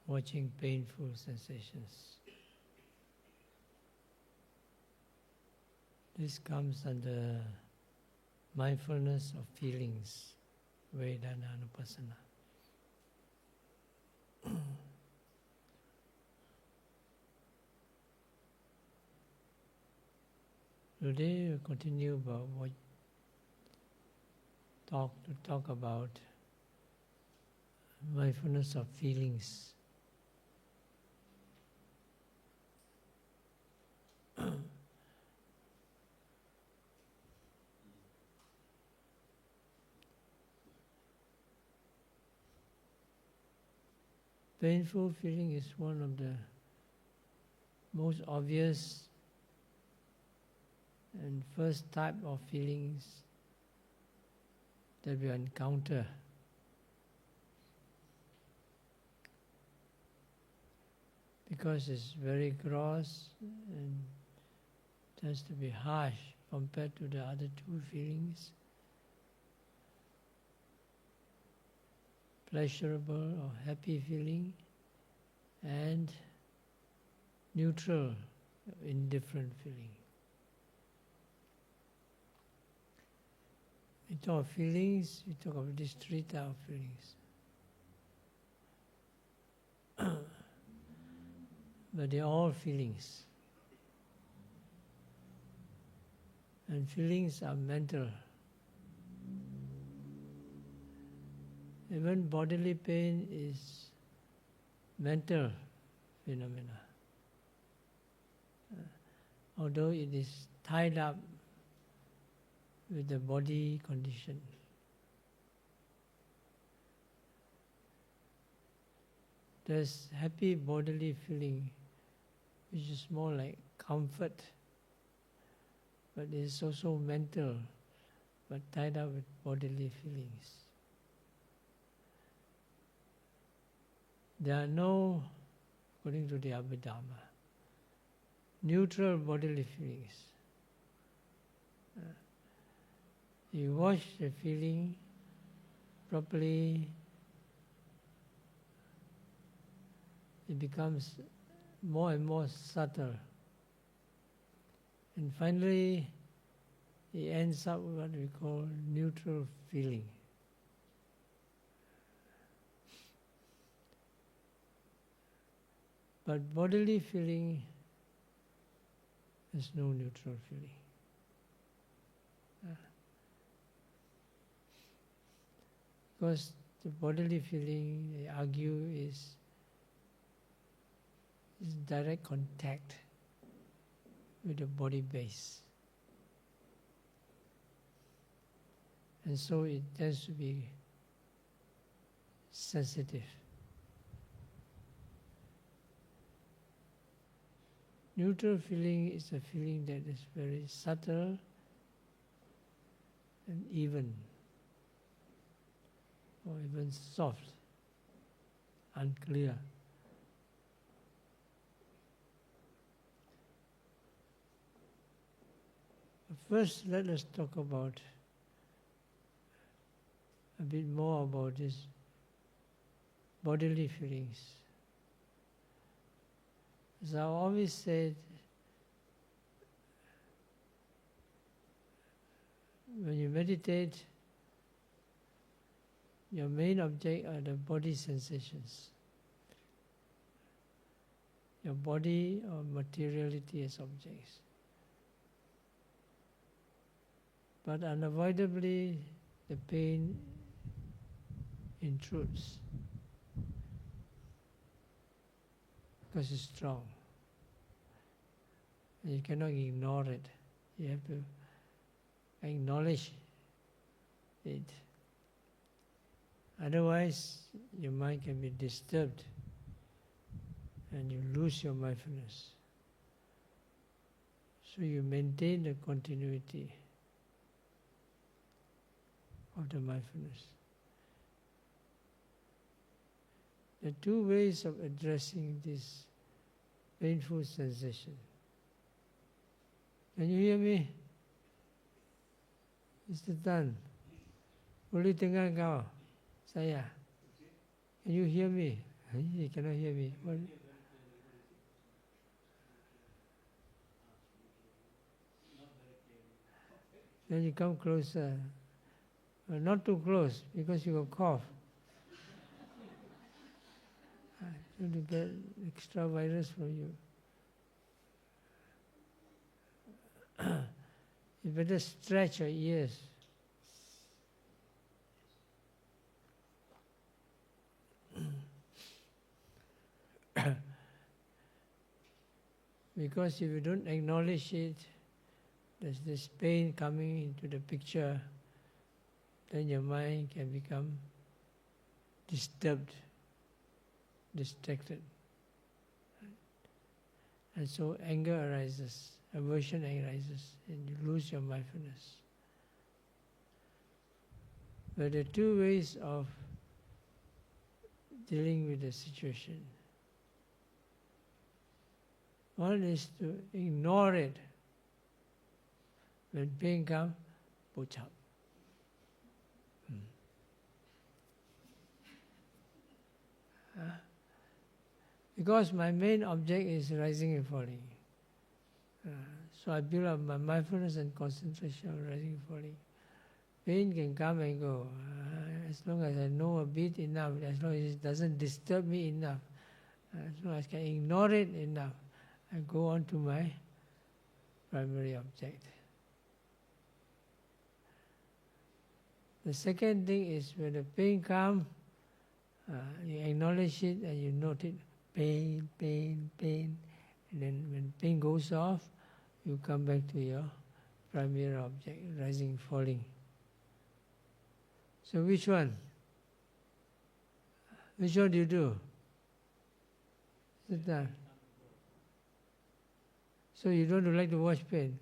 watching painful sensations. This comes under mindfulness of feelings, Vedana Anupassana. Today we'll continue about talk about mindfulness of feelings. Painful feeling is one of the most obvious and first type of feelings that we encounter. Because it's very gross and tends to be harsh compared to the other two feelings, pleasurable or happy feeling and neutral, indifferent feeling. We talk of feelings, we talk of these three types of feelings. But they're all feelings. And feelings are mental. Even bodily pain is mental phenomena. Although it is tied up with the body condition. There's happy bodily feeling, which is more like comfort, but it's also mental, but tied up with bodily feelings. There are no, according to the Abhidhamma, neutral bodily feelings. You watch the feeling properly, it becomes more and more subtle. And finally, it ends up with what we call neutral feeling. But bodily feeling, there's no neutral feeling. Because the bodily feeling, they argue, is direct contact with the body base. And so it tends to be sensitive. Neutral feeling is a feeling that is very subtle and even, or even soft, unclear. But first, let us talk about a bit more about these bodily feelings. As I always said, when you meditate, your main object are the body sensations. Your body or materiality as objects. But unavoidably, the pain intrudes because it's strong. And you cannot ignore it. You have to acknowledge it. Otherwise, your mind can be disturbed and you lose your mindfulness. So you maintain the continuity of the mindfulness. There are two ways of addressing this painful sensation. Can you hear me? Mr. Tan, boleh dengar kau? Saya. Can you hear me? You cannot hear me. What? Then you come closer. Not too close, because you will cough. To get extra virus from you. You better stretch your ears. Because if you don't acknowledge it, there's this pain coming into the picture, then your mind can become disturbed, distracted. And so anger arises, aversion arises, and you lose your mindfulness. But there are two ways of dealing with the situation. One is to ignore it. When pain comes, push up. Because my main object is rising and falling. So I build up my mindfulness and concentration on rising and falling. Pain can come and go. As long as I know a bit enough, as long as it doesn't disturb me enough, as long as I can ignore it enough, I go on to my primary object. The second thing is when the pain comes, you acknowledge it and you note it. Pain, pain, pain. And then when pain goes off, you come back to your primary object, rising, falling. So which one? Which one do you do? Sit down. So you don't like to watch pain.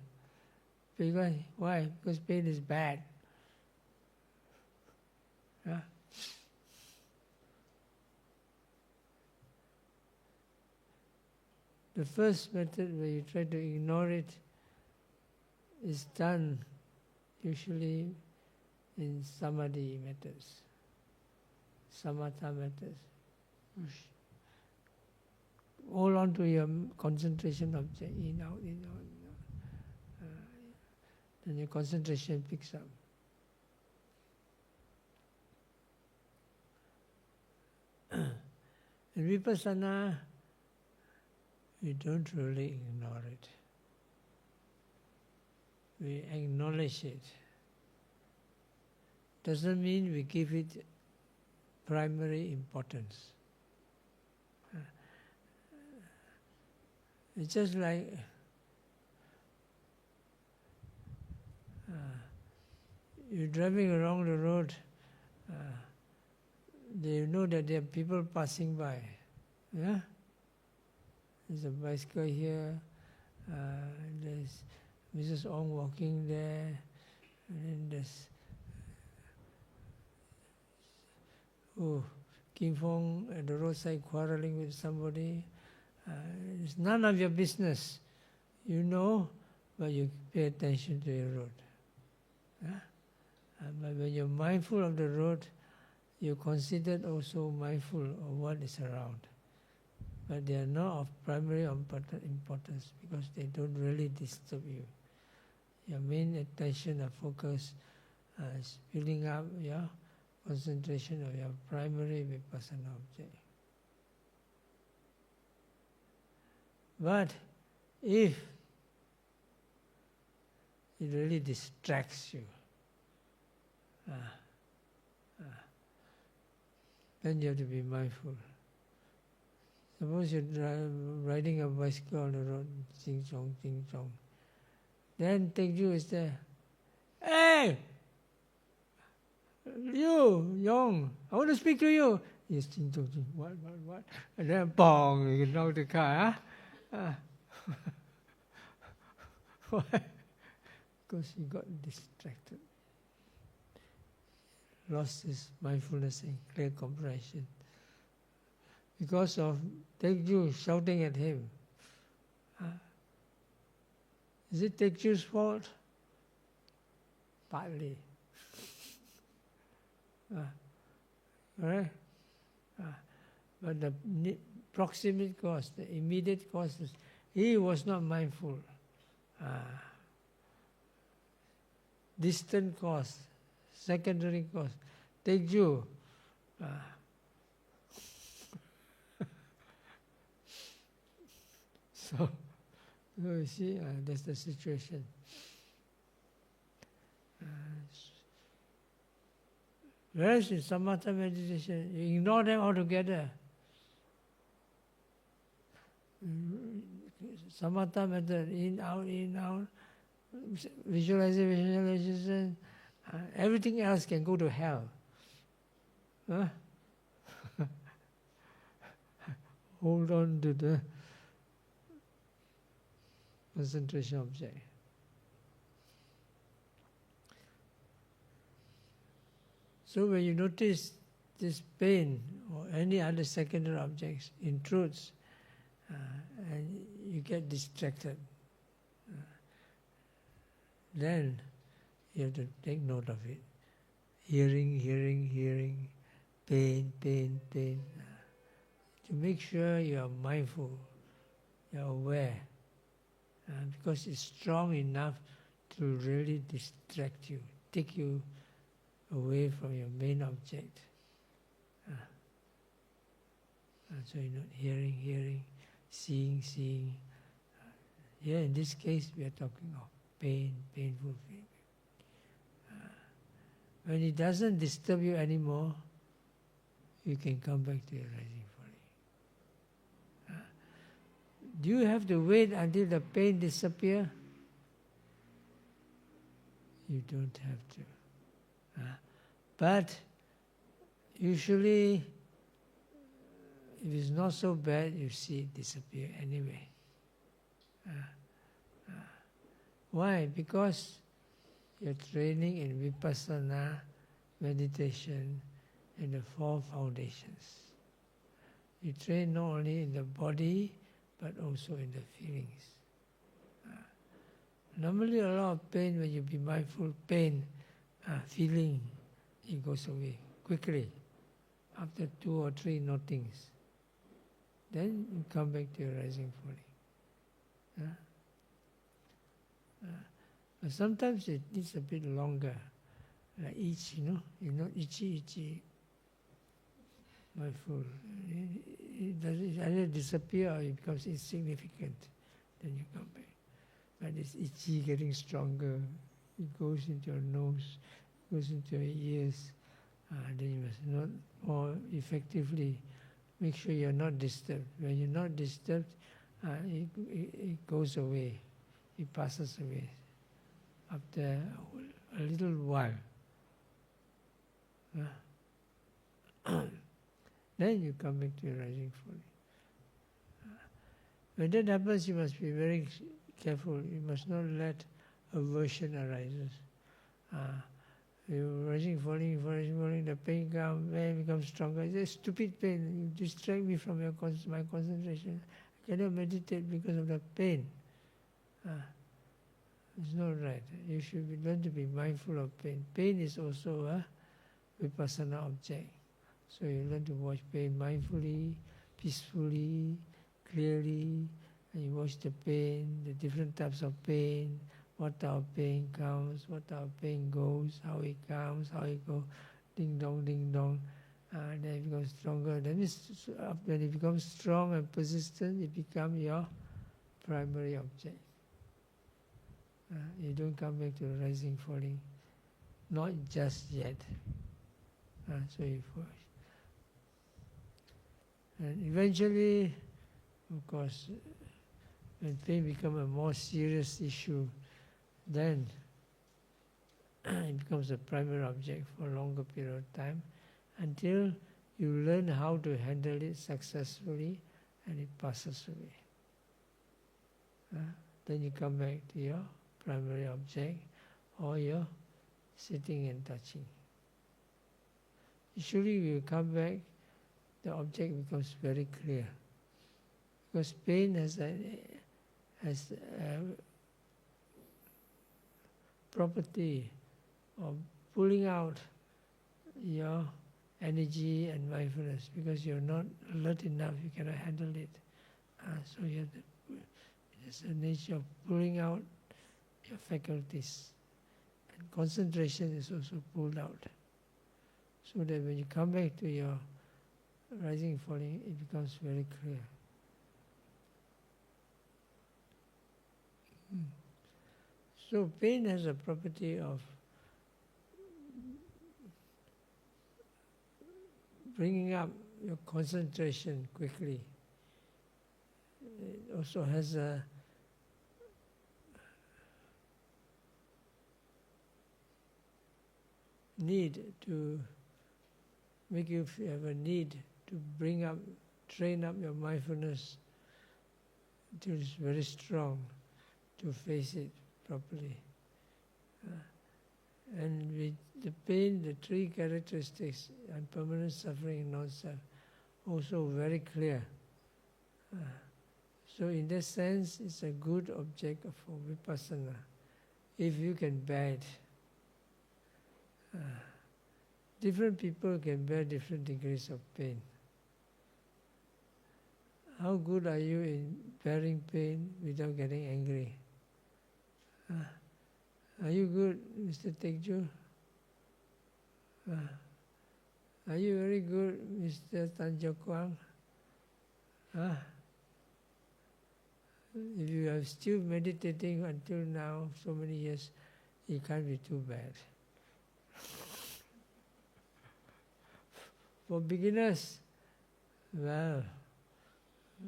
Because why? Because pain is bad. Huh? The first method where you try to ignore it is done usually in samadhi methods, samatha methods. Hold on to your concentration object, in, out, in, out, in, out. Then your concentration picks up. In vipassana, we don't really ignore it. We acknowledge it. Doesn't mean we give it primary importance. It's just like you're driving along the road, you know that there are people passing by. Yeah? There's a bicycle here, there's Mrs. Ong walking there, and then there's Kim Fong at the roadside quarreling with somebody. It's none of your business. You know, but you pay attention to your road. Yeah? But when you're mindful of the road, you're considered also mindful of what is around. But they are not of primary importance because they don't really disturb you. Your main attention or focus is building up your concentration of your primary vipassana object. But if it really distracts you, then you have to be mindful. Suppose you're riding a bicycle on the road, ching chong, ching chong. Then Tekju is there. Hey! You, Yong, I want to speak to you. Yes, ching chong, ching, what? And then bong, you knock the car, huh? Why? Because he got distracted. Lost his mindfulness and clear comprehension. Because of Tekju shouting at him. Is it Tekju's fault? Partly. Right? But the proximate cause, the immediate causes, he was not mindful. Distant cause, secondary cause. Take you. So you see, that's the situation. Whereas in samatha meditation, you ignore them altogether. Samatha method, in, out, visualization, everything else can go to hell. Huh? Hold on to the concentration object. So when you notice this pain or any other secondary objects intrudes, and you get distracted, then you have to take note of it. Hearing, pain. To make sure you are mindful, you are aware, because it's strong enough to really distract you, take you away from your main object. So you're not hearing, seeing. Here in this case we are talking of painful feeling. When it doesn't disturb you anymore, you can come back to your rising falling. Do you have to wait until the pain disappears? You don't have to. But usually, if it's not so bad, you see it disappear anyway. Why? Because you're training in vipassana meditation in the 4 foundations. You train not only in the body, but also in the feelings. Normally a lot of pain, when you be mindful, feeling, it goes away quickly, after 2 or 3 notings. Then you come back to your rising falling. But sometimes it needs a bit longer, like itchy, you're not itchy, mindful. It doesn't either disappear or it becomes insignificant. Then you come back. But it's itchy, getting stronger. It goes into your nose, goes into your ears. Then you must not more effectively make sure you're not disturbed. When you're not disturbed, it goes away. It passes away after a little while. Then you come back to your rising falling. When that happens, you must be very careful. You must not let aversion arises. You're rising, falling, the pain comes, it becomes stronger. It's a stupid pain. You distract me from my concentration. I cannot meditate because of the pain. It's not right. You should learn to be mindful of pain. Pain is also a vipassana object. So you learn to watch pain mindfully, peacefully, clearly, and you watch the pain, the different types of pain, what type of pain comes, what type of pain goes, how it comes, how it goes, ding dong, then it becomes stronger. Then when it becomes strong and persistent, it becomes your primary object. You don't come back to rising, falling, not just yet. So you watch. And eventually, of course, when pain becomes a more serious issue, then it becomes a primary object for a longer period of time until you learn how to handle it successfully and it passes away. Then you come back to your primary object or your sitting and touching. Usually when you come back, the object becomes very clear. Because pain has a property of pulling out your energy and mindfulness, because you're not alert enough, you cannot handle it. So you have to, it's the nature of pulling out your faculties. And concentration is also pulled out. So that when you come back to your rising and falling, it becomes very clear. So pain has a property of bringing up your concentration quickly. It also has a need to make you have a need to train up your mindfulness until it's very strong to face it properly. And with the pain, the three characteristics, impermanent, suffering, and non-self, also very clear. So in that sense, it's a good object for vipassana, if you can bear it. Different people can bear different degrees of pain. How good are you in bearing pain without getting angry? Are you good, Mr. Tekju? Are you very good, Mr. Tanjok Kwang? If you are still meditating until now, so many years, it can't be too bad. For beginners, well,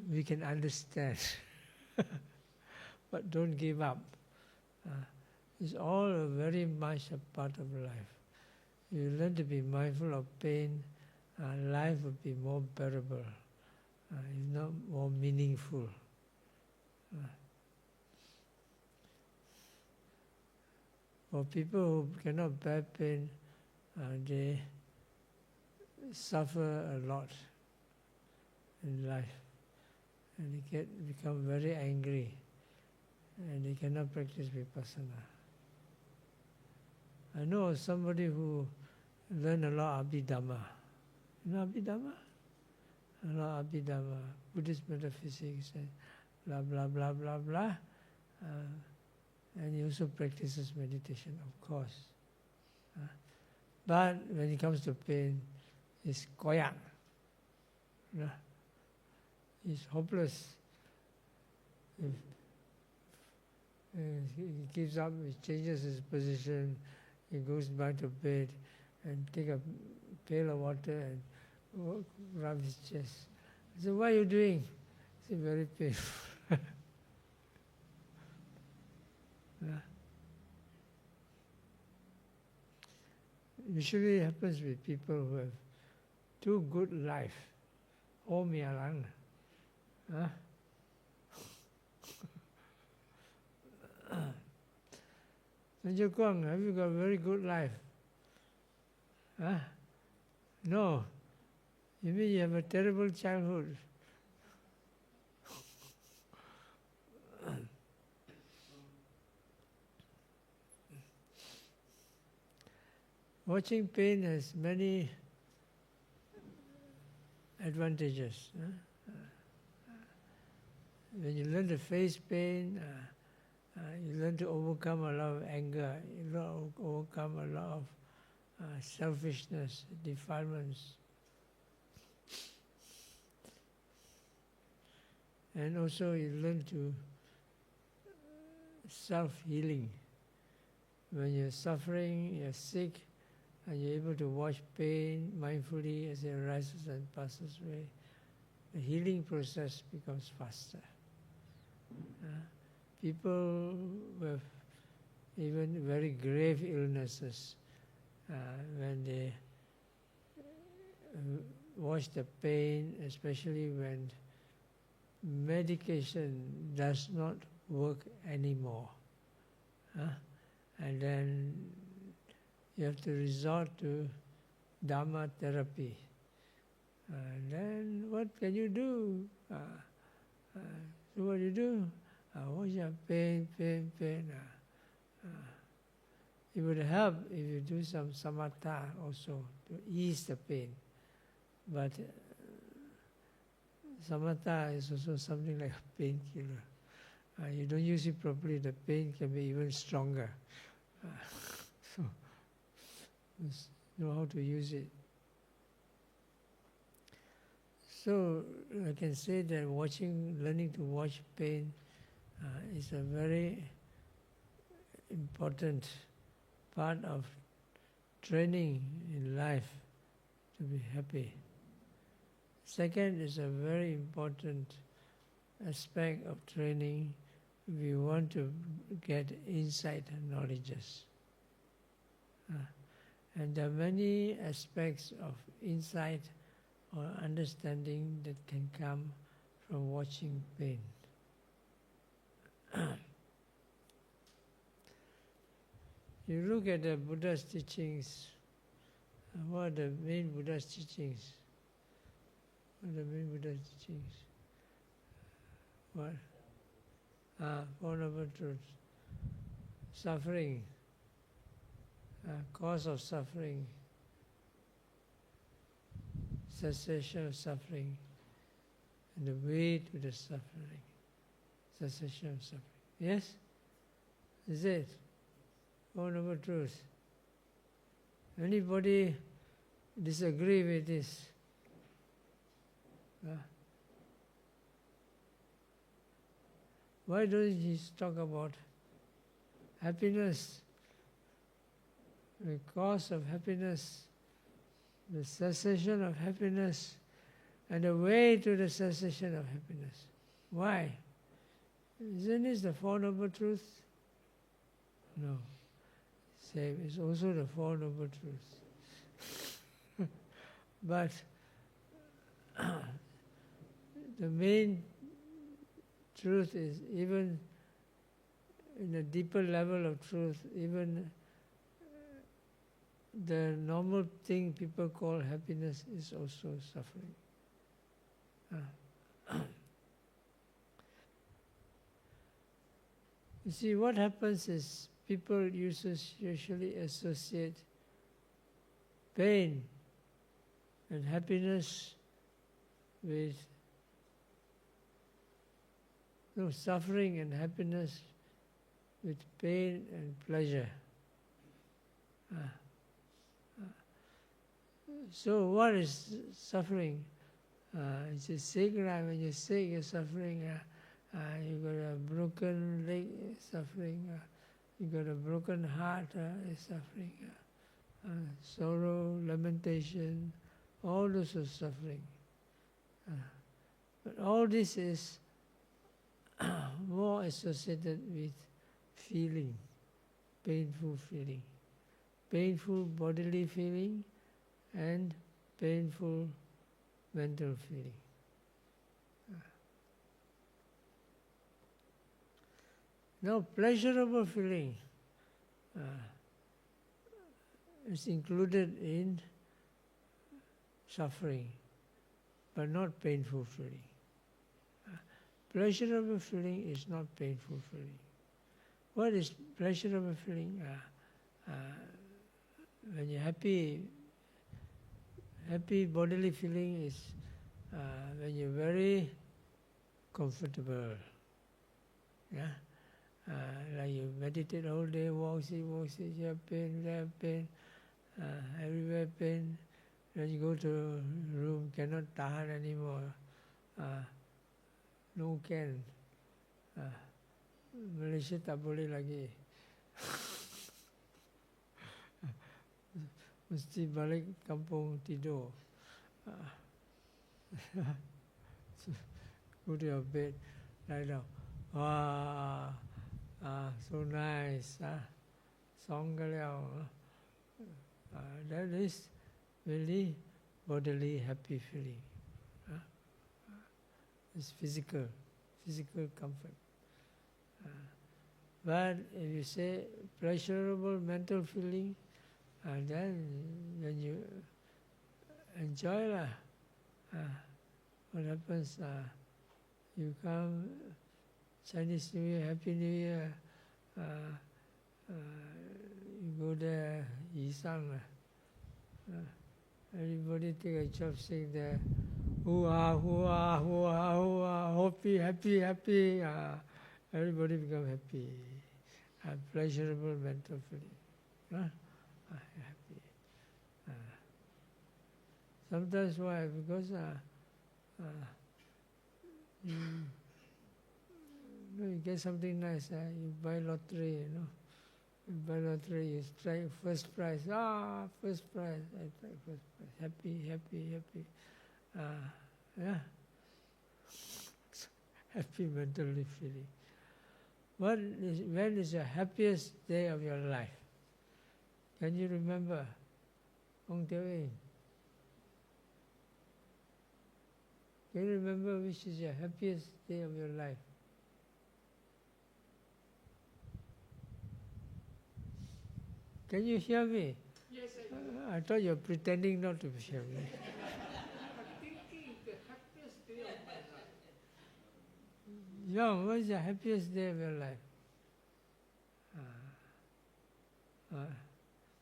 we can understand, but don't give up. It's all very much a part of life. You learn to be mindful of pain, life will be more bearable, if not more meaningful. For people who cannot bear pain, they suffer a lot in life, and they become very angry, and they cannot practice vipassana. I know of somebody who learned a lot of Abhidhamma. You know Abhidhamma? A lot of Abhidhamma, Buddhist metaphysics, and blah, blah, blah, blah, blah. And he also practices meditation, of course. But when it comes to pain, it's koyak. He's hopeless. He gives up, he changes his position, he goes back to bed and take a pail of water and rub his chest. I said, what are you doing? He said, very painful. Usually it happens with people who have too good life. Oh, mialang. Sanjay Kwang, have you got a very good life? No. You mean you have a terrible childhood? Watching pain has many advantages. When you learn to face pain, you learn to overcome a lot of anger, you learn to overcome a lot of selfishness, defilements. And also you learn to self-healing. When you're suffering, you're sick, and you're able to watch pain mindfully as it arises and passes away, the healing process becomes faster. People with even very grave illnesses, when they watch the pain, especially when medication does not work anymore, and then you have to resort to Dharma therapy. And then what can you do? So what do you do? Watch your pain. It would help if you do some samatha also to ease the pain. But samatha is also something like a painkiller. You don't use it properly, the pain can be even stronger. So, just know how to use it. So, I can say that learning to watch pain is a very important part of training in life to be happy. Second is a very important aspect of training if you want to get insight and knowledges. And there are many aspects of insight or understanding that can come from watching pain. You look at the Buddha's teachings, what are the main Buddha's teachings? What are the main Buddha's teachings? What? Four Noble Truths. Suffering, cause of suffering, cessation of suffering, and the way to the suffering, cessation of suffering. Yes? Is it? Four Noble Truths. Anybody disagree with this? Why don't he talk about happiness, the cause of happiness, the cessation of happiness, and the way to the cessation of happiness? Why? Isn't this the Four Noble Truths? No. Same, it's also the Four Noble Truths. But the main truth is, even in a deeper level of truth, even the normal thing people call happiness is also suffering. You see, what happens is people usually associate pain and happiness with suffering and happiness with pain and pleasure. So what is suffering? It's a sick, right? When you're sick, you're suffering. You got a broken leg, suffering. You got a broken heart, suffering. Sorrow, lamentation, all those are suffering. But all this is more associated with feeling, painful feeling, painful bodily feeling, and painful mental feeling. Now, pleasurable feeling is included in suffering, but not painful feeling. Pleasurable feeling is not painful feeling. What is pleasurable feeling? When you're happy bodily feeling is when you're very comfortable. Yeah? Like you meditate all day, walk, sit, you have pain, there pain, everywhere pain. Then you go to a room, cannot tahan anymore. No can. Malaysia tak boleh lagi. Mesti balik kampung tidur. Go to your bed, lie down. Wow, so nice. Song ka liao. That is really bodily happy feeling. It's physical comfort. But if you say pleasurable mental feeling, then when you enjoy what happens, you come Chinese New Year, Happy New Year, you go there, Yisang. Everybody take a chopstick there. Hoo-ah, hoo-ah, hoo-ah, hoo-ah, happy, happy, happy. Everybody become happy. Pleasurable mental feeling. Happy. Sometimes why? Because you get something nice. You buy lottery, You buy lottery, you strike first prize. First prize. I strike first prize. Happy, happy, happy. Yeah. Happy mentally feeling. When is your happiest day of your life? Can you remember? Ong Teo Ing? Can you remember which is your happiest day of your life? Can you hear me? Yes, I thought you were pretending not to hear me. I'm thinking the happiest day of my life. Young, what is your happiest day of your life?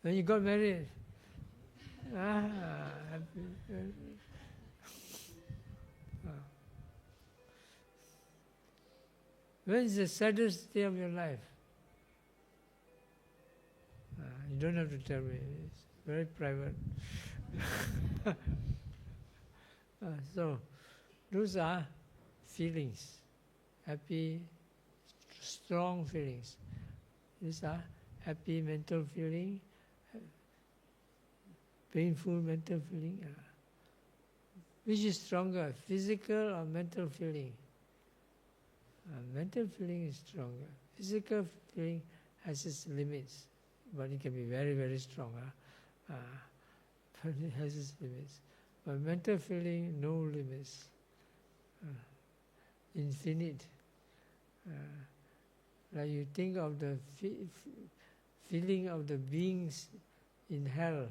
When you got married? Happy. When is the saddest day of your life? You don't have to tell me. It's very private. So, those are feelings. Happy, strong feelings. These are happy mental feeling, painful mental feeling. Which is stronger, physical or mental feeling? Mental feeling is stronger. Physical feeling has its limits, but it can be very, very strong. But it has its limits. But mental feeling, no limits. Infinite. Like you think of the feeling of the beings in hell.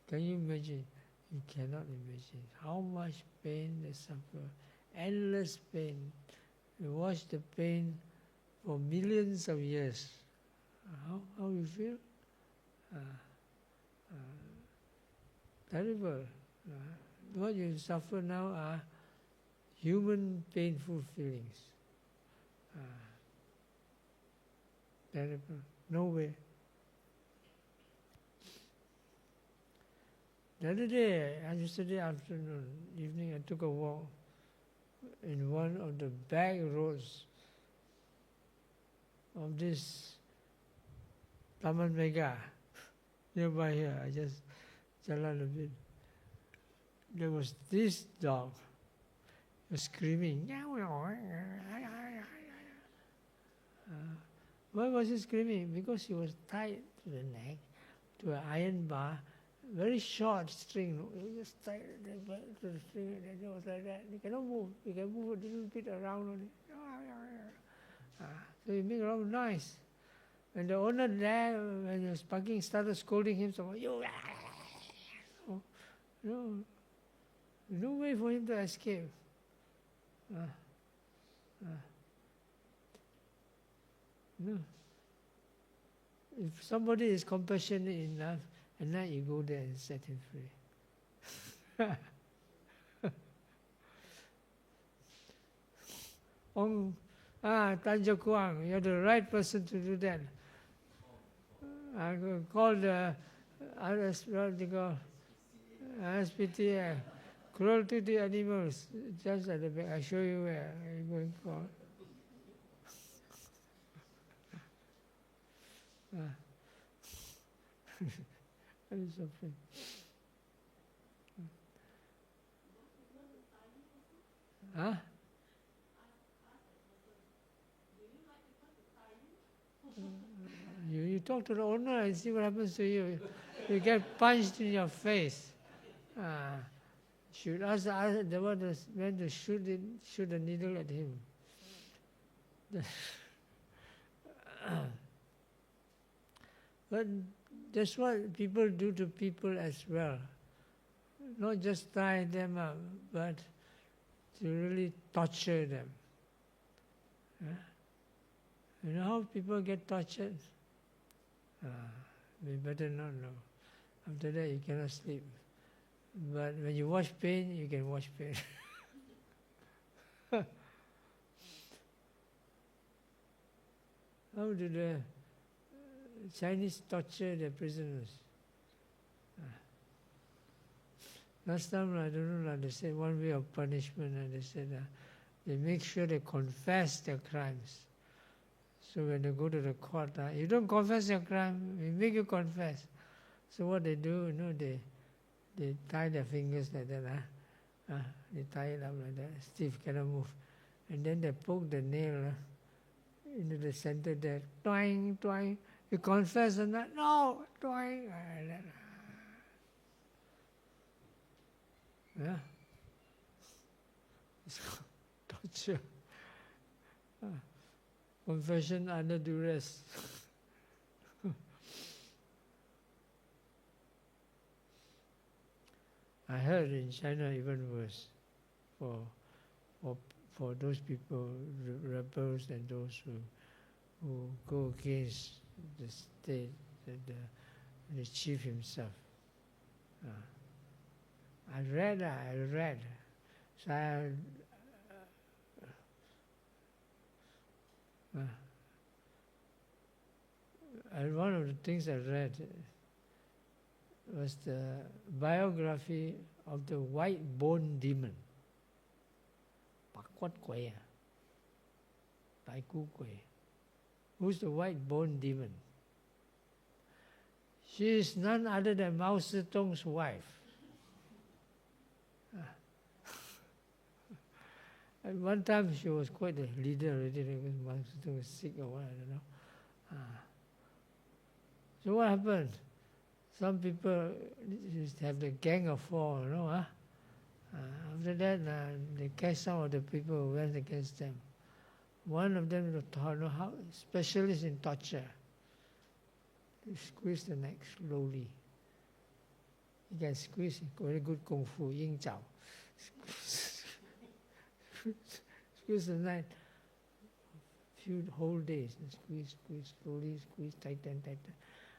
Can you imagine? You cannot imagine how much pain they suffer. Endless pain. You watch the pain for millions of years. How you feel? Terrible. What you suffer now are human painful feelings. Terrible. No way. The other day, yesterday afternoon, evening, I took a walk in one of the back roads of this Taman Mega, nearby here. I just jalan a bit. There was this dog screaming. Why was he screaming? Because he was tied to the neck to an iron bar, very short string. He just tied the back to the string, and it was like that. He cannot move. He can move a little bit around only. So he made a lot of noise. And the owner there, when he was parking, started scolding him. So, no way for him to escape. No. If somebody is compassionate enough, at night you go there and set him free. Tanjung Kuang, you're the right person to do that. I call the SPTA, cruelty to animals, just at the back. I show you where I'm going to call. That is so funny. Huh? You talk to the owner and see what happens to you. You get punched in your face. Should ask the one who's meant to shoot a needle at him. But that's what people do to people as well. Not just tie them up, but to really torture them. You know how people get tortured? We better not know. After that, you cannot sleep. But when you watch pain, you can watch pain. How do the Chinese torture their prisoners? Last time, I don't know, they said one way of punishment, and they said they make sure they confess their crimes. So when they go to the court, you don't confess your crime, we make you confess. So what they do, they tie their fingers like that, they tie it up like that, stiff, cannot move. And then they poke the nail into the center there, twang, twang. You confess or not? No, twang. Yeah? It's called torture. Confession under duress. I heard in China even worse for those people, rebels and those who go against the state, the chief himself. I read. So and one of the things I read was the biography of the white bone demon. Who's the white bone demon? She is none other than Mao Zedong's wife. At one time she was quite a leader already because Mao Zedong was sick or what, I don't know. So what happened? Some people have the gang of four, after that, they catch some of the people who went against them. One of them was specialist in torture. They squeeze the neck slowly. You can squeeze, very good kung fu, ying zhao. Squeeze the neck, few whole days, squeeze, slowly squeeze, tighten,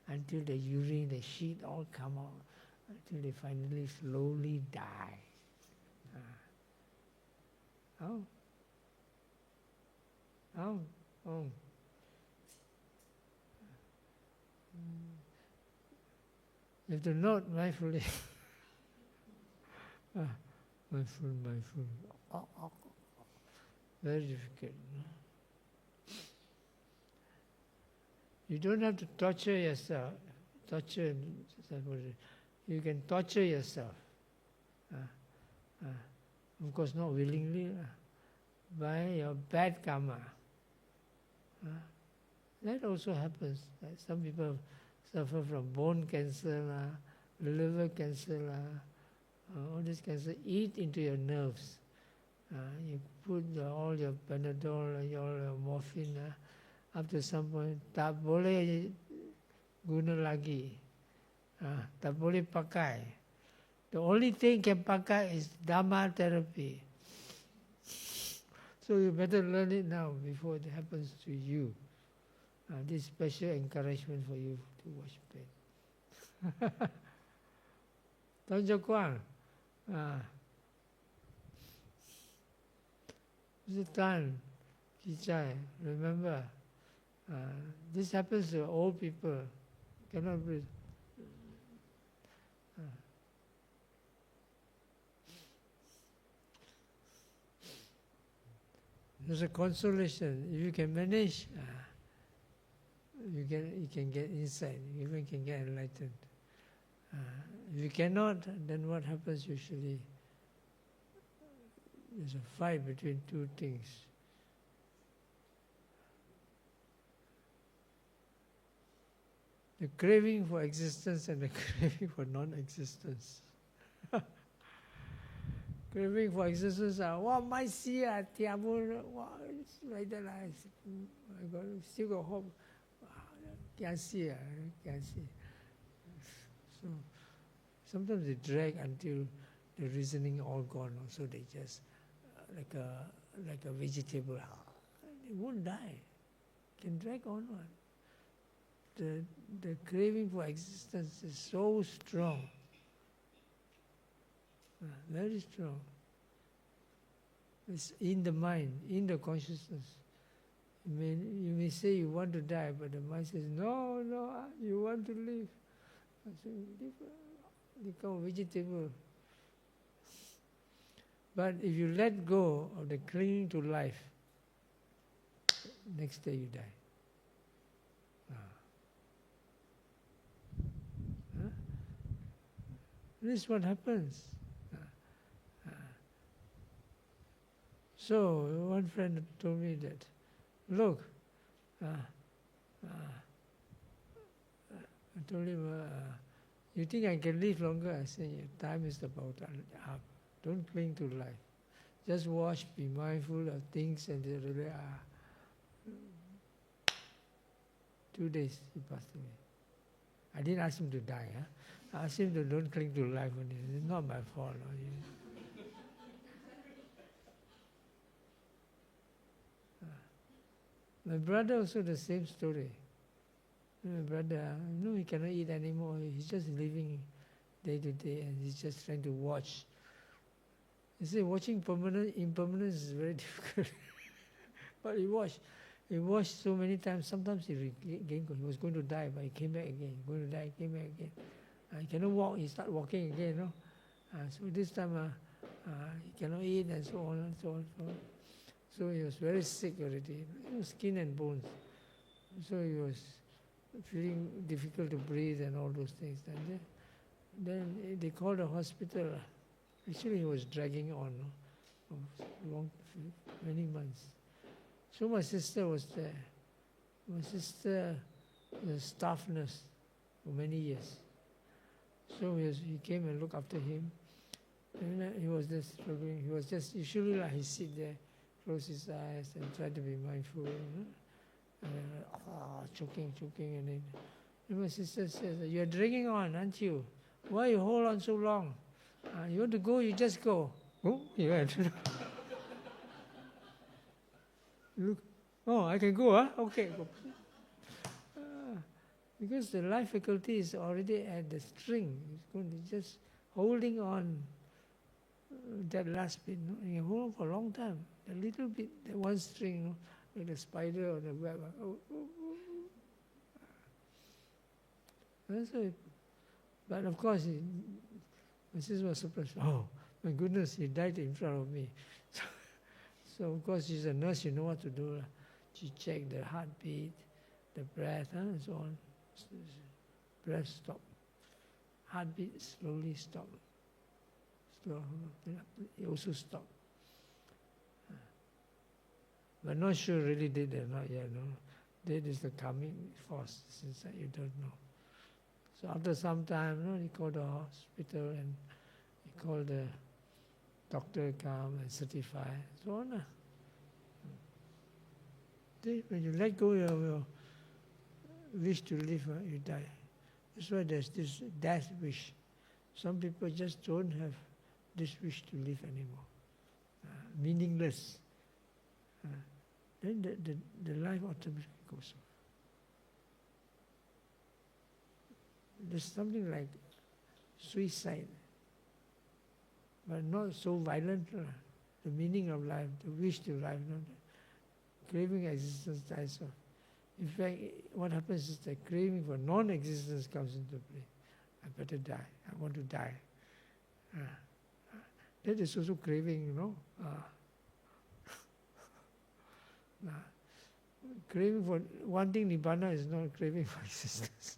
until the urine, the shit all come out, until they finally slowly die. You have to note mindfully. Mindful. Very difficult. You don't have to torture yourself. You can torture yourself. Of course, not willingly, by your bad karma. That also happens. Some people suffer from bone cancer, liver cancer, all this cancer eat into your nerves. You put all your Panadol, all your morphine, up to some point, tak boleh guna lagi, tak boleh pakai. The only thing can pakai is Dharma therapy. So you better learn it now before it happens to you. This special encouragement for you to watch pain. Don Jokwang, Mr. Tan, Kichai, remember, this happens to old people. Cannot breathe. There's a consolation. If you can manage, you can get insight. You even can get enlightened. If you cannot, then what happens usually? There's a fight between two things. The craving for existence and the craving for non-existence. Craving for existence, my see, it's like that, still got hope. Can't see. So sometimes they drag until the reasoning all gone. So they just like a vegetable. They won't die. Can drag on. the craving for existence is so strong, very strong. It's in the mind, in the consciousness. You may say you want to die, but the mind says, no, you want to live. I say, become vegetable. But if you let go of the clinging to life, next day you die. This is what happens. So one friend told me that, look, I told him, you think I can live longer? I said, time is about up. Don't cling to life. Just watch, be mindful of things, and they really are. 2 days he passed away. I didn't ask him to die. I asked him to don't cling to life only. It's not my fault. My brother also the same story. My brother, he cannot eat anymore. He's just living day to day, and he's just trying to watch. He said watching impermanence is very difficult. But he watched so many times. Sometimes he was going to die, but he came back again. Going to die, came back again. He cannot walk. He started walking again. So this time he cannot eat, and so on and so on. So he was very sick already, skin and bones. So he was feeling difficult to breathe and all those things. And then they called the hospital. Actually, he was dragging on for many months. So my sister was there. My sister was a staff nurse for many years. So he came and looked after him. And he was just struggling. He was just, usually like he sit there, close his eyes and try to be mindful. Choking, and then my sister says, "You're dragging on, aren't you? Why you hold on so long? You want to go, you just go." Oh, he went. Look, I can go, huh? Okay, go. Because the life faculty is already at the string. It's going to just holding on that last bit. You can hold on for a long time. A little bit, that one string, like the spider or the web. But of course, my sister was surprised. Oh, my goodness, he died in front of me. So of course, she's a nurse, you know what to do. She checked the heartbeat, the breath, and so on. Breath stop. Heartbeat slowly stop. It also stopped. But not sure really did or not yet. No, that is the coming force inside. You don't know. So after some time, he called the hospital and he called the doctor come and certify, so on. When you let go of your wish to live, you die. That's why there's this death wish. Some people just don't have this wish to live anymore. Meaningless. Then the life automatically goes on. There's something like suicide, but not so violent. The meaning of life, the wish to life, craving existence dies off. In fact, what happens is the craving for non-existence comes into play. I better die. I want to die. That is also craving, Craving for wanting Nibbana is not craving for existence.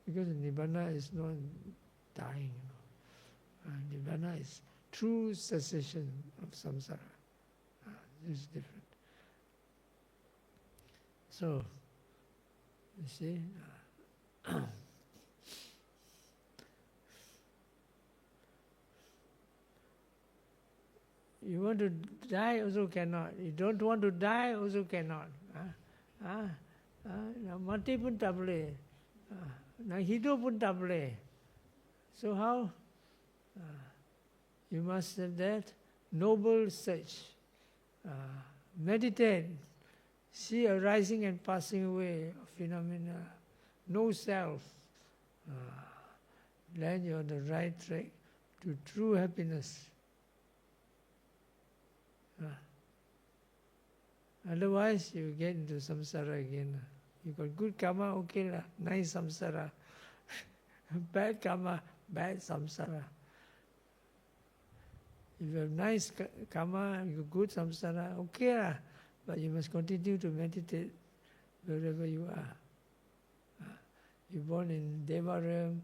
Because Nibbana is not dying. Nibbana is true cessation of samsara. This is different. So, you see, you want to die also cannot. You don't want to die also cannot. Mati pun tak boleh. Nak hidup pun tak boleh. So how? You must have that noble search. Meditate. See arising and passing away of phenomena. no self. Then you're on the right track to true happiness. Otherwise, you get into samsara again. You got good karma, okay lah, nice samsara. Bad karma, bad samsara. If you have nice karma, you have good samsara, okay lah. But you must continue to meditate wherever you are. You're born in Deva realm,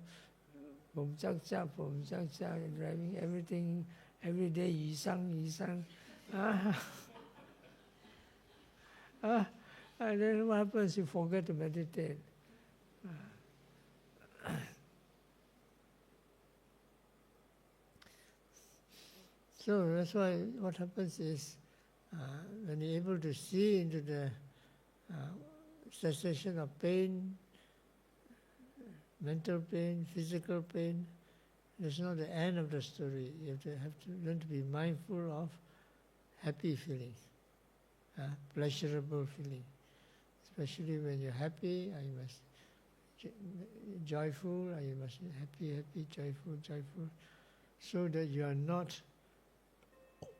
from Chak, driving everything, every day, Yi-sang. And then what happens? You forget to meditate. So that's why what happens is, when you're able to see into the cessation of pain, mental pain, physical pain, that's not the end of the story. You have to learn to be mindful of happy feelings, pleasurable feeling. Especially when you're happy, you must joyful, you must be happy, joyful, so that you are not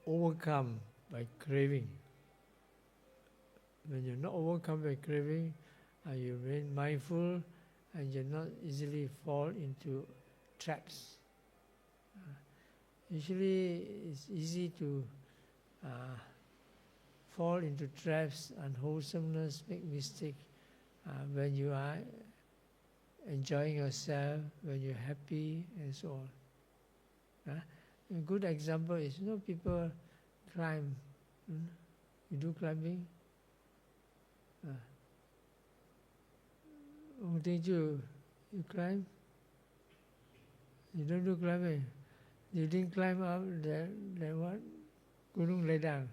overcome by craving. When you're not overcome by craving, you remain mindful and you not easily fall into traps. Usually it's easy to fall into traps, unwholesomeness, make mistake when you are enjoying yourself, when you're happy, and so on. A good example is, people climb. You do climbing? Did you climb? You don't do climbing? You didn't climb up the what? Gunung Ledang.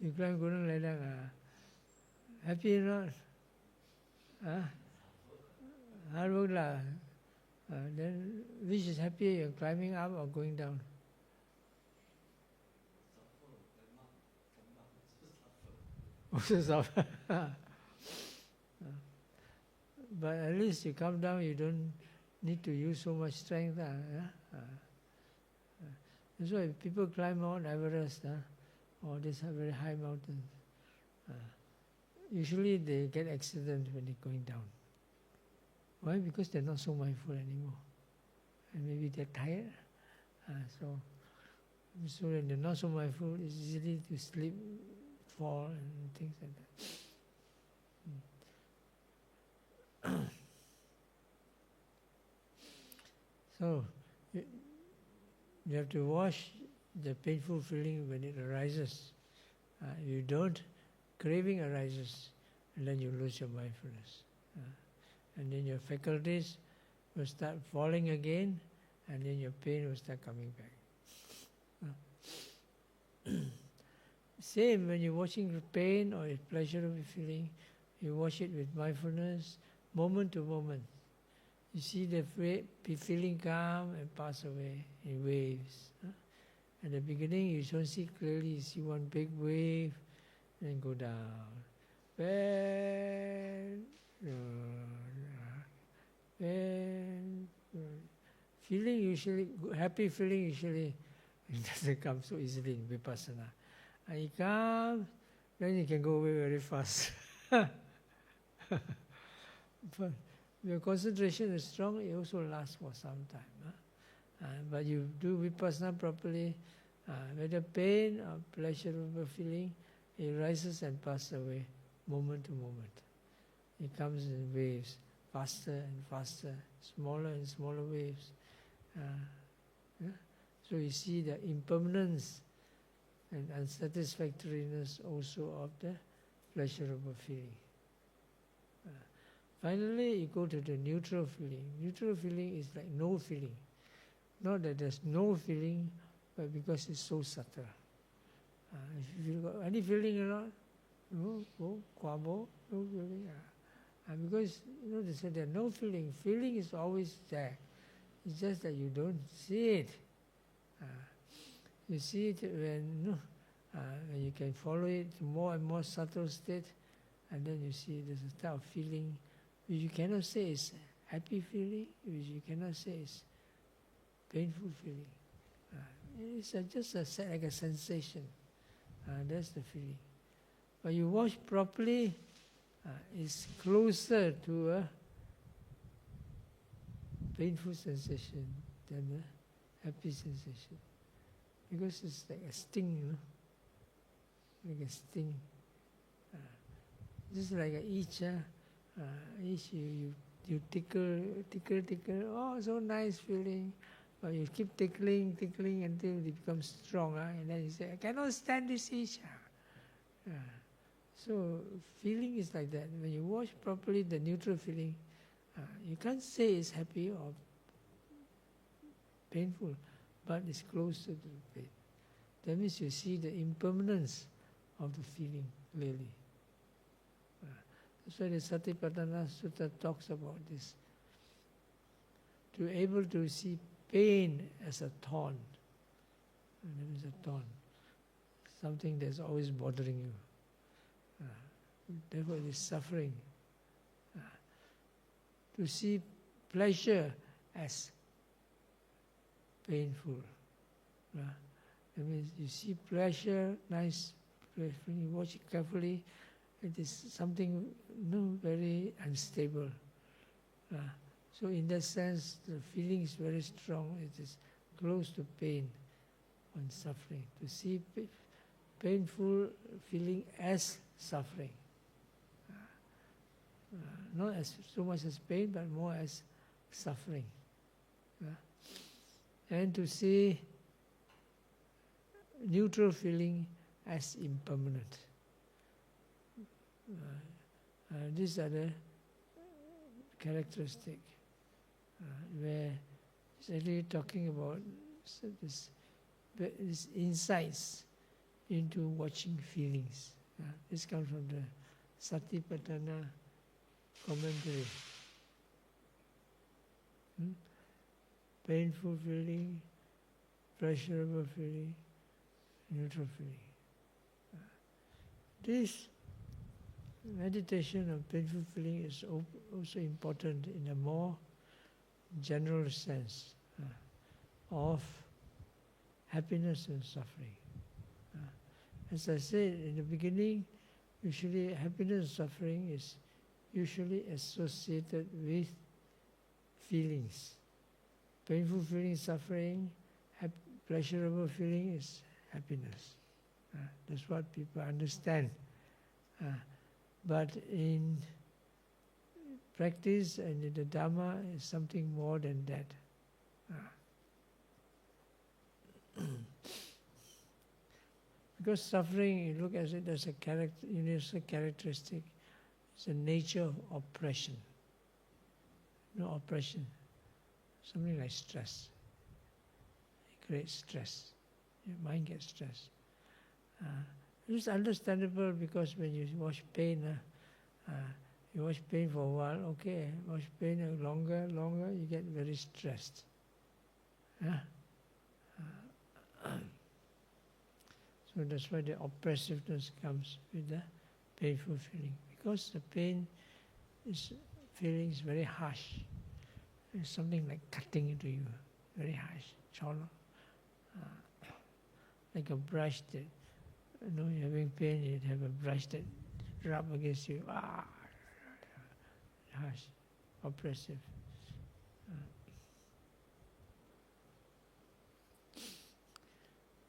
You climb Gunung Ledang. Happy or not? Hard work lah. Then which is happier, you're climbing up or going down? Also suffer. But at least you come down, you don't need to use so much strength. That's why people climb Mount Everest, or these very high mountains. Usually they get accidents when they're going down. Why? Because they're not so mindful anymore. And maybe they're tired. So when they're not so mindful, it's easy to slip, fall, and things like that. So you have to watch the painful feeling when it arises. You don't, craving arises, and then you lose your mindfulness. And then your faculties will start falling again, and then your pain will start coming back. Same when you're watching the pain or a pleasurable feeling, you watch it with mindfulness, moment to moment. You see the feeling come and pass away in waves. At the beginning, you don't see clearly, you see one big wave, then go down. Feeling usually, happy feeling usually it doesn't come so easily in Vipassana. And it comes, then it can go away very fast. But your concentration is strong, it also lasts for some time. But you do Vipassana properly, whether pain or pleasurable feeling, it rises and passes away, moment to moment. It comes in waves, faster and faster, smaller and smaller waves. So you see the impermanence and unsatisfactoriness also of the pleasurable feeling. Finally, you go to the neutral feeling. Neutral feeling is like no feeling. Not that there's no feeling, but because it's so subtle. If you got any feeling or not, no feeling. And because they say there's no feeling. Feeling is always there. It's just that you don't see it. You see it when you can follow it to more and more subtle state. and then you see there's a type of feeling which you cannot say is happy feeling, which you cannot say is painful feeling. It's like a sensation. That's the feeling. But you watch properly, it's closer to a painful sensation than a happy sensation. Because it's like a sting, like a sting. Just like an itch. Itch, you tickle, oh, so nice feeling. But you keep tickling until it becomes strong, and then you say, I cannot stand this itch. So feeling is like that. When you watch properly the neutral feeling, you can't say it's happy or painful, but it's closer to the pain. That means you see the impermanence of the feeling clearly. That's why the Satipatthana Sutta talks about this. To be able to see pain as a thorn. That means a thorn. Something that's always bothering you. Therefore it is suffering. To see pleasure as painful. That means you see pleasure, nice pleasure, when you watch it carefully, it is something very unstable. So in that sense, the feeling is very strong. It is close to pain and suffering. To see painful feeling as suffering. Not as so much as pain, but more as suffering. And to see neutral feeling as impermanent. These are the characteristics where it's really talking about this insights into watching feelings. This comes from the Satipatthana commentary. Painful feeling, pleasurable feeling, neutral feeling. This meditation of painful feeling is also important in a more general sense of happiness and suffering. As I said in the beginning, usually happiness and suffering is usually associated with feelings. Painful feeling, suffering, pleasurable feeling is happiness. That's what people understand. But in practice and in the Dhamma, is something more than that. Because suffering, you look at it as a universal characteristic. It's a nature of oppression. No oppression. Something like stress. It creates stress. Your mind gets stressed. It's understandable because when you watch pain, you watch pain for a while, okay, watch pain longer, you get very stressed. So that's why the oppressiveness comes with the painful feeling. Because the feeling is very harsh. It's something like cutting into you, very harsh, cholo. Like a brush that, you're having pain, you have a brush that rub against you, harsh, oppressive.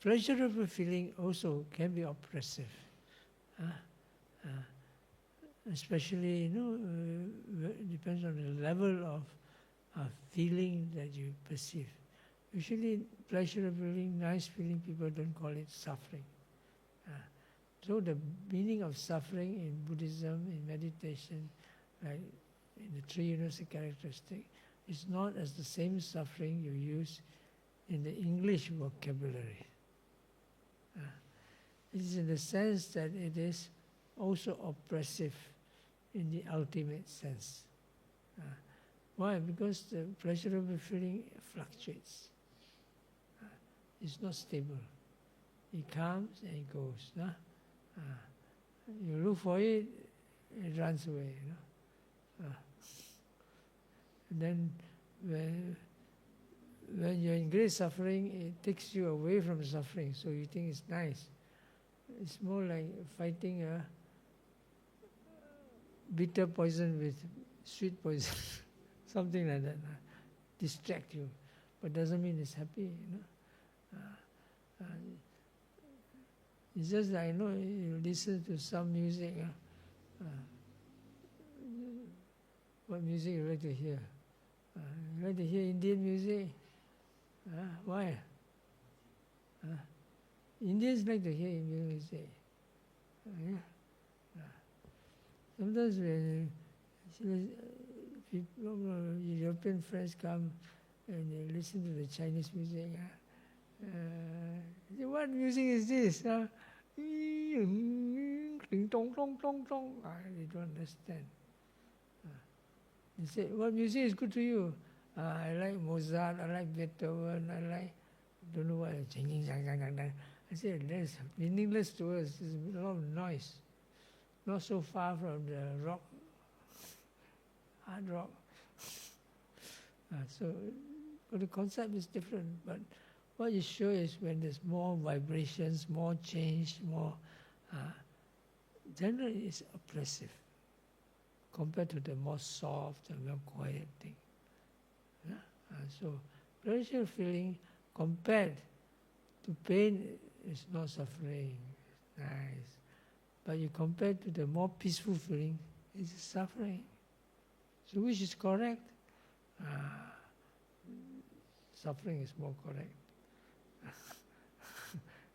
Pleasurable feeling also can be oppressive. Especially, depends on the level of feeling that you perceive. Usually, pleasurable feeling, nice feeling, people don't call it suffering. So the meaning of suffering in Buddhism, in meditation, like in the three universal characteristics, is not as the same suffering you use in the English vocabulary. It is in the sense that it is also oppressive in the ultimate sense. Why? Because the pleasurable feeling fluctuates. It's not stable. It comes and it goes. You look for it, it runs away. And then when you're in great suffering, it takes you away from suffering, so you think it's nice. It's more like fighting a bitter poison with sweet poison, something like that. Distract you, but doesn't mean it's happy. It's just like, you listen to some music. What music you like to hear? You like to hear Indian music? Why? Indians like to hear Indian music. Sometimes when European friends come and they listen to the Chinese music, what music is this? Ding dong dong dong dong. They don't understand. They say, what music is good to you? I like Mozart, I like Beethoven, I like, don't know what, I say, that's meaningless to us. There's a lot of noise. Not so far from the rock, hard rock. But the concept is different. But what is sure is when there's more vibrations, more change, more, generally it's oppressive compared to the more soft and more quiet thing. So pleasure feeling compared to pain is not suffering, it's nice. But you compare to the more peaceful feeling, it's suffering. So which is correct? Suffering is more correct.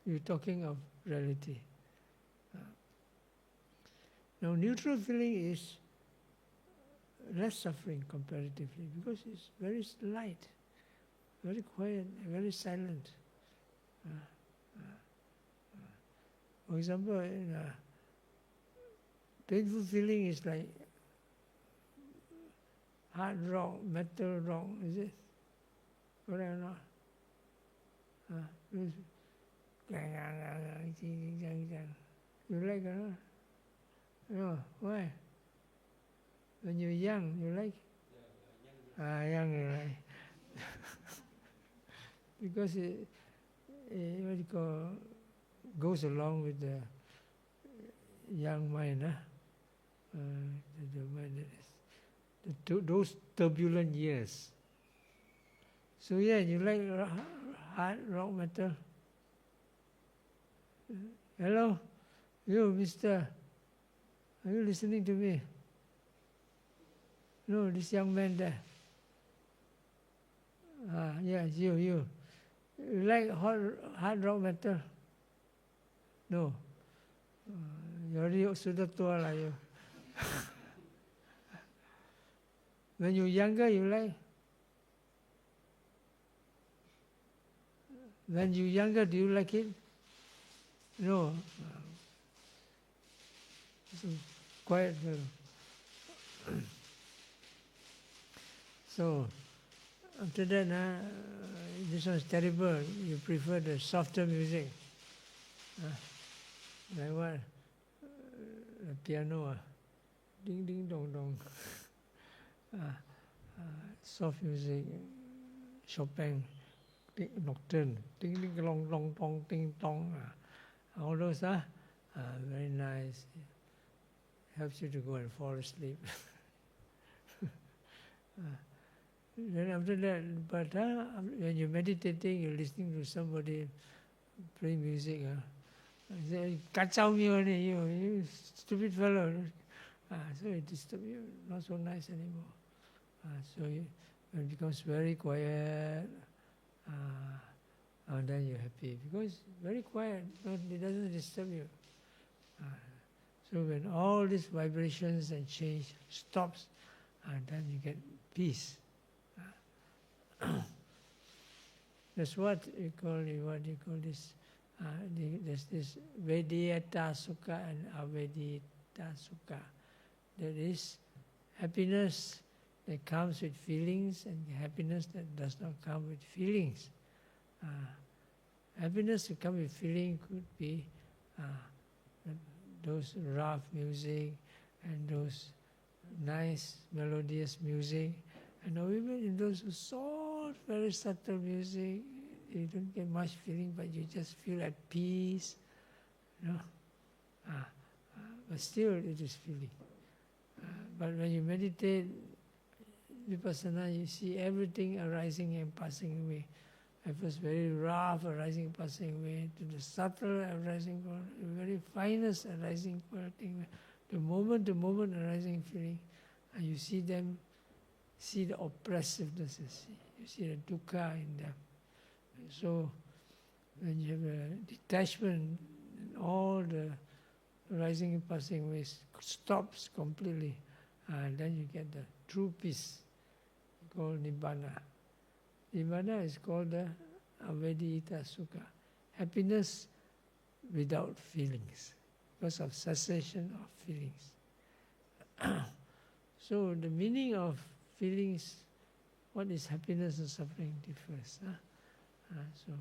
You're talking of reality. Now neutral feeling is less suffering comparatively because it's very light, very quiet, very silent. For example, painful feeling is like hard rock, metal rock, is it? Correct or not? You like or not? No, why? When you're young, you like? Young you like. Because it what you call, goes along with the young mind, the mind that is, those turbulent years. So yeah, you like hard rock metal? Hello? You, mister? Are you listening to me? No, this young man there. Yes, you. You like hard rock metal? No. You sudah tua lah you. When you're younger, you like? When you're younger, do you like it? No. So, quiet fellow. So, after that, this one's terrible. You prefer the softer music. Like what? The piano. Ding ding dong dong. Soft music. Chopin. Nocturne. Ding ding long long dong ding dong. All those very nice. Helps you to go and fall asleep. Then after that, but when you're meditating, you're listening to somebody play music. Say, kacau me only, you stupid fellow. So it disturbs you, not so nice anymore. So it becomes very quiet, and then you're happy because very quiet, it doesn't disturb you. So when all these vibrations and change stops, then you get peace. That's what you call this. There's this Vediyata Sukha and Avediyata Sukha. That is happiness that comes with feelings and happiness that does not come with feelings. Happiness that comes with feeling could be those rough music and those nice melodious music, and even in those soft, very subtle music, you don't get much feeling, but you just feel at peace, you know. But still it is feeling. But when you meditate vipassana, you see everything arising and passing away. At first very rough arising, passing away, to the subtle arising, very finest arising, to moment arising feeling, and you see them, see the oppressiveness, you see the dukkha in them. So when you have a detachment, all the arising and passing away stops completely, and then you get the true peace called nibbana. Nibbana is called the avedita sukha, happiness without feelings, because of cessation of feelings. So the meaning of feelings, what is happiness and suffering, differs. So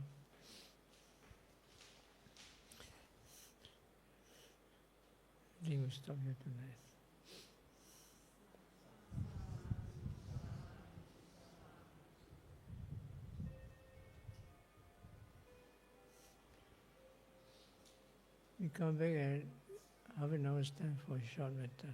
I think we'll stop here tonight. We come back at half an hour's time for a short matter.